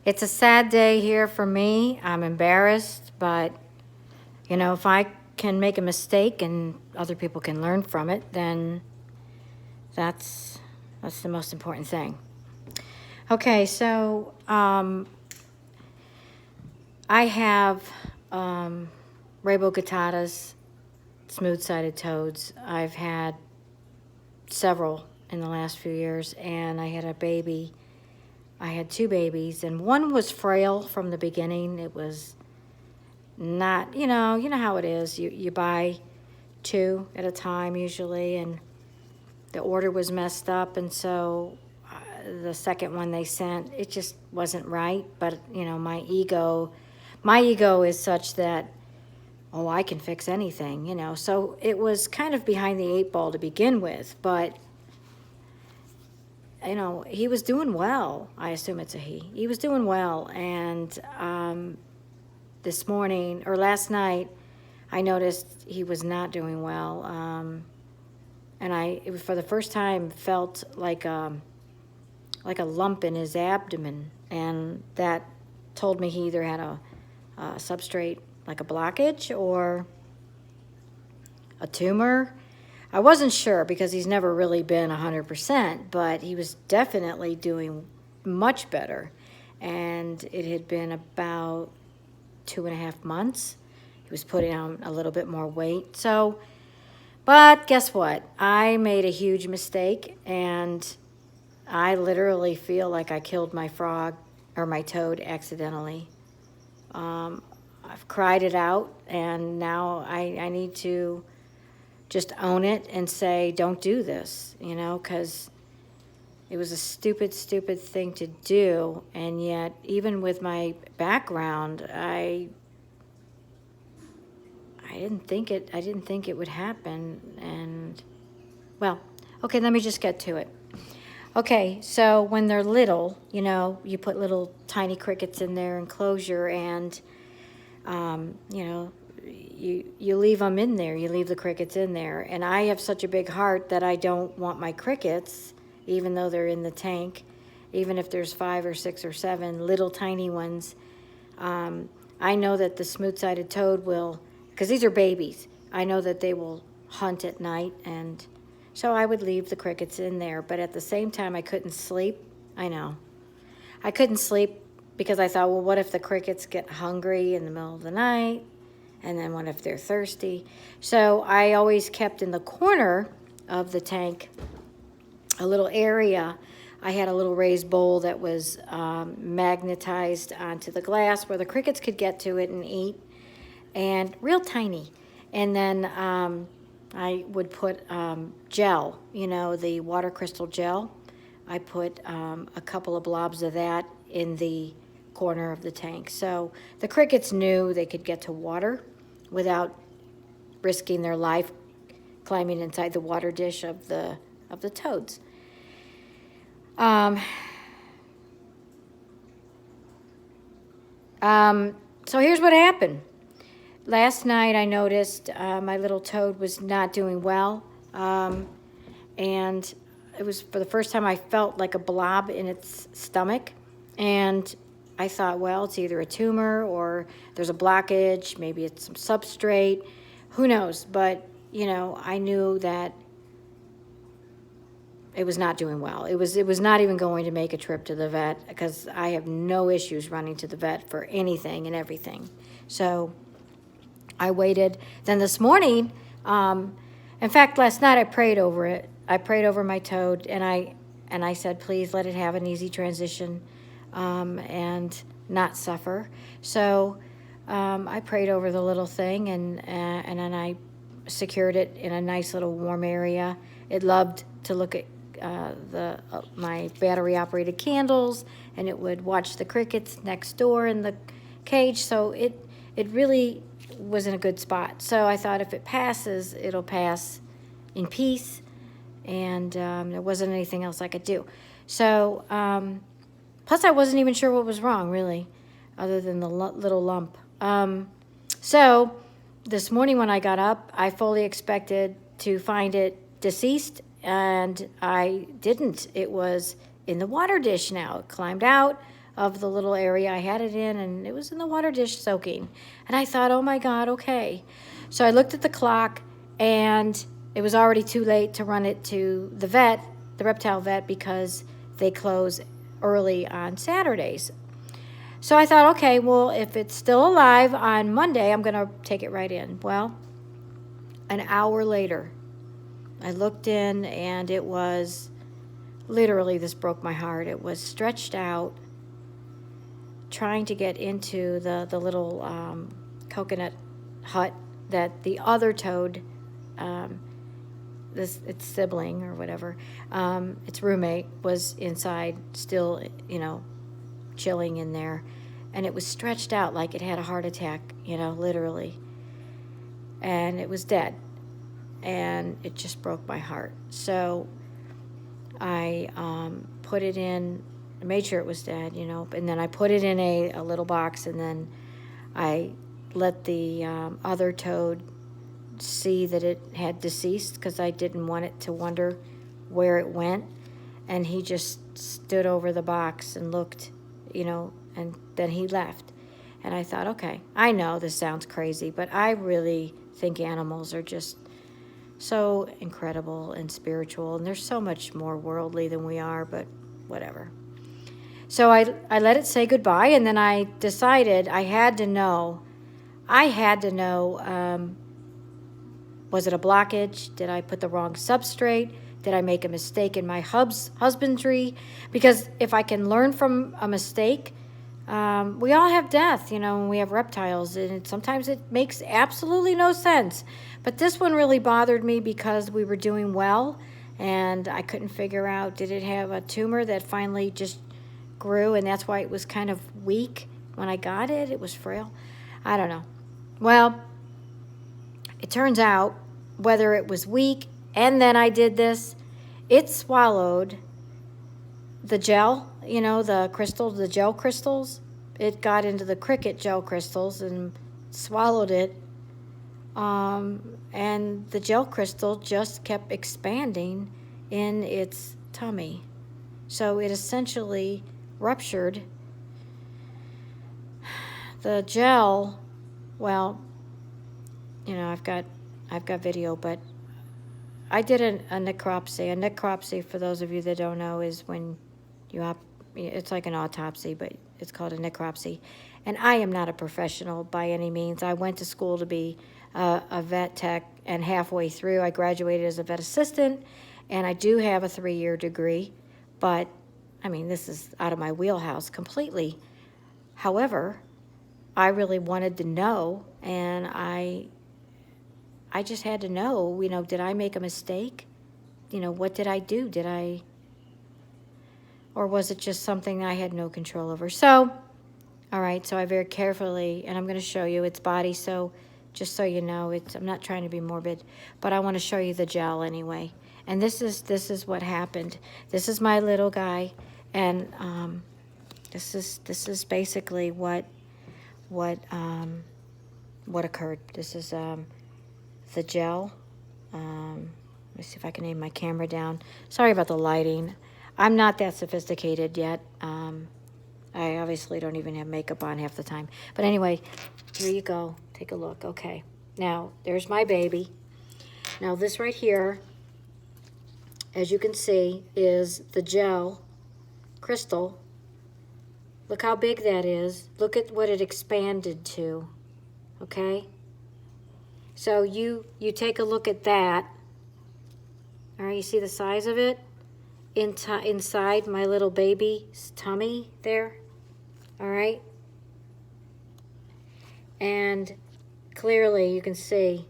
It's a sad day here for me. I'm embarrassed, but you know, if I can make a mistake and other people can learn from it, then that's the most important thing. Okay, so I have Rabo guttatas, smooth-sided toads. I've had several in the last few years, and I had a baby. I had two babies, and one was frail from the beginning. It was not, you know how it is. You buy two at a time usually, and the order was messed up, and so the second one they sent, it just wasn't right. But my ego is such that, oh, I can fix anything. So it was kind of behind the eight ball to begin with, but he was doing well. I assume it's a he. He was doing well, and this morning or last night, I noticed he was not doing well, and it for the first time felt like a lump in his abdomen, and that told me he either had a substrate, like a blockage, or a tumor. I wasn't sure because he's never really been 100%, but he was definitely doing much better, and it had been about 2.5 months. He was putting on a little bit more weight. So, but guess what? I made a huge mistake, and I literally feel like I killed my frog or my toad accidentally. I've cried it out, and now I need to just own it and say, don't do this, because it was a stupid thing to do. And yet, even with my background, I didn't think it would happen. And well, okay, let me just get to it. Okay, so when they're little, you put little tiny crickets in their enclosure, and you leave them in there. You leave the crickets in there. And I have such a big heart that I don't want my crickets, even though they're in the tank, even if there's 5 or 6 or 7 little tiny ones. I know that the smooth-sided toad will, because these are babies, I know that they will hunt at night, and so I would leave the crickets in there. But at the same time, I couldn't sleep. I know. I couldn't sleep because I thought, well, what if the crickets get hungry in the middle of the night? And then what if they're thirsty? So I always kept in the corner of the tank a little area. I had a little raised bowl that was magnetized onto the glass where the crickets could get to it and eat, and real tiny. And then I would put gel, the water crystal gel. I put a couple of blobs of that in the corner of the tank. So the crickets knew they could get to water without risking their life climbing inside the water dish of the toads. So here's what happened. Last night I noticed my little toad was not doing well, and it was for the first time I felt like a blob in its stomach, and I thought, well, it's either a tumor or there's a blockage, maybe it's some substrate, who knows, but I knew that it was not doing well. It was not even going to make a trip to the vet, because I have no issues running to the vet for anything and everything. So I waited. Then this morning, in fact, last night I prayed over it. I prayed over my toad, and I said, please let it have an easy transition and not suffer. So I prayed over the little thing, and then I secured it in a nice little warm area. It loved to look at my battery-operated candles, and it would watch the crickets next door in the cage. So it really was in a good spot. So I thought if it passes, it'll pass in peace, and there wasn't anything else I could do. So plus I wasn't even sure what was wrong, really, other than the little lump. So this morning when I got up, I fully expected to find it deceased, and I didn't. It was in the water dish now. It climbed out of the little area I had it in, and it was in the water dish soaking. And I thought, oh my God, okay. So I looked at the clock, and it was already too late to run it to the vet, the reptile vet, because they close early on Saturdays. So I thought, okay, well, if it's still alive on Monday, I'm going to take it right in. Well, an hour later, I looked in, and it was literally, this broke my heart. It was stretched out, trying to get into the little coconut hut that the other toad, its sibling or whatever, its roommate, was inside, still, chilling in there. And it was stretched out like it had a heart attack, literally. And it was dead. And it just broke my heart. So I put it in, made sure it was dead, and then I put it in a little box, and then I let the other toad see that it had deceased, because I didn't want it to wonder where it went. And he just stood over the box and looked, and then he left. And I thought, okay, I know this sounds crazy, but I really think animals are just so incredible and spiritual, and they're so much more worldly than we are, but whatever. So I let it say goodbye, and then I decided I had to know, was it a blockage? Did I put the wrong substrate? Did I make a mistake in my husbandry? Because if I can learn from a mistake, we all have death, when we have reptiles, and sometimes it makes absolutely no sense. But this one really bothered me because we were doing well, and I couldn't figure out, did it have a tumor that finally just grew, and that's why it was kind of weak when I got it? It was frail. I don't know. Well, it turns out, whether it was weak, and then I did this, it swallowed the gel, the crystals, the gel crystals. It got into the cricket gel crystals and swallowed it. And the gel crystal just kept expanding in its tummy. So it essentially ruptured. The gel, well, I've got video, but I did a necropsy. A necropsy, for those of you that don't know, is when it's like an autopsy, but it's called a necropsy. And I am not a professional by any means. I went to school to be a vet tech, and halfway through I graduated as a vet assistant, and I do have a 3-year degree, but this is out of my wheelhouse completely. However, I really wanted to know, and I just had to know, did I make a mistake? What did I do? Or was it just something I had no control over? So, all right, so I very carefully, and I'm going to show you its body, so just so you know, I'm not trying to be morbid, but I want to show you the gel anyway. And this is what happened. This is my little guy, and this is basically what occurred. This is the gel. Let me see if I can aim my camera down. Sorry about the lighting. I'm not that sophisticated yet. I obviously don't even have makeup on half the time. But anyway, here you go. Take a look. Okay. Now, there's my baby. Now, this right here, as you can see, is the gel crystal. Look how big that is. Look at what it expanded to. Okay? So you take a look at that. All right, you see the size of it? Inside my little baby's tummy there. All right? And clearly you can see.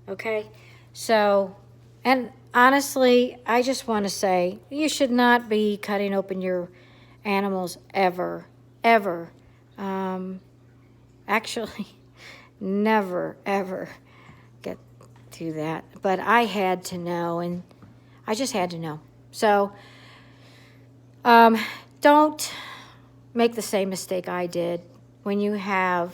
Okay? So, and honestly, I just want to say, you should not be cutting open your animals ever, ever. Actually, never, ever get to that. But I had to know, and I just had to know. So, don't make the same mistake I did. When you have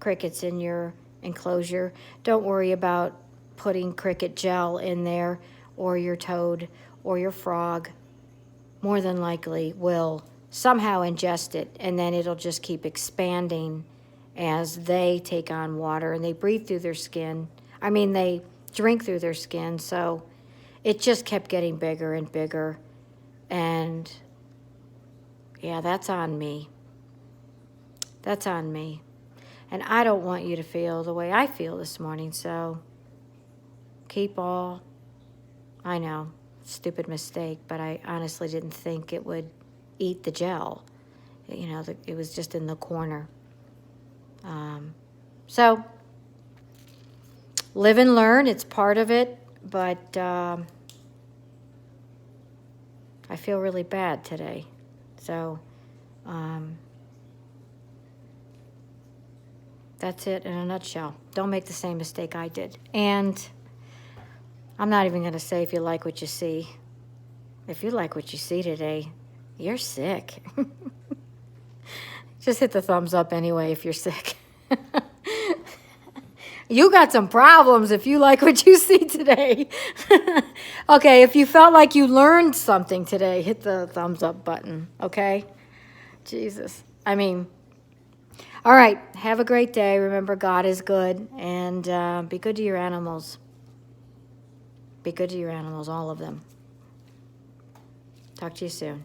crickets in your enclosure, don't worry about putting cricket gel in there, or your toad or your frog more than likely will somehow ingest it, and then it'll just keep expanding as they take on water and they breathe through their skin. I mean, they drink through their skin. So it just kept getting bigger and bigger. And yeah, that's on me. That's on me. And I don't want you to feel the way I feel this morning. So I know, stupid mistake, but I honestly didn't think it would eat the gel. You know, it was just in the corner. So live and learn, it's part of it, but I feel really bad today. So that's it in a nutshell. Don't make the same mistake I did. And I'm not even going to say if you like what you see. If you like what you see today, you're sick. Just hit the thumbs up anyway if you're sick. You got some problems if you like what you see today. Okay, if you felt like you learned something today, hit the thumbs up button, okay? Jesus. I mean, all right, have a great day. Remember, God is good, and be good to your animals. Be good to your animals, all of them. Talk to you soon.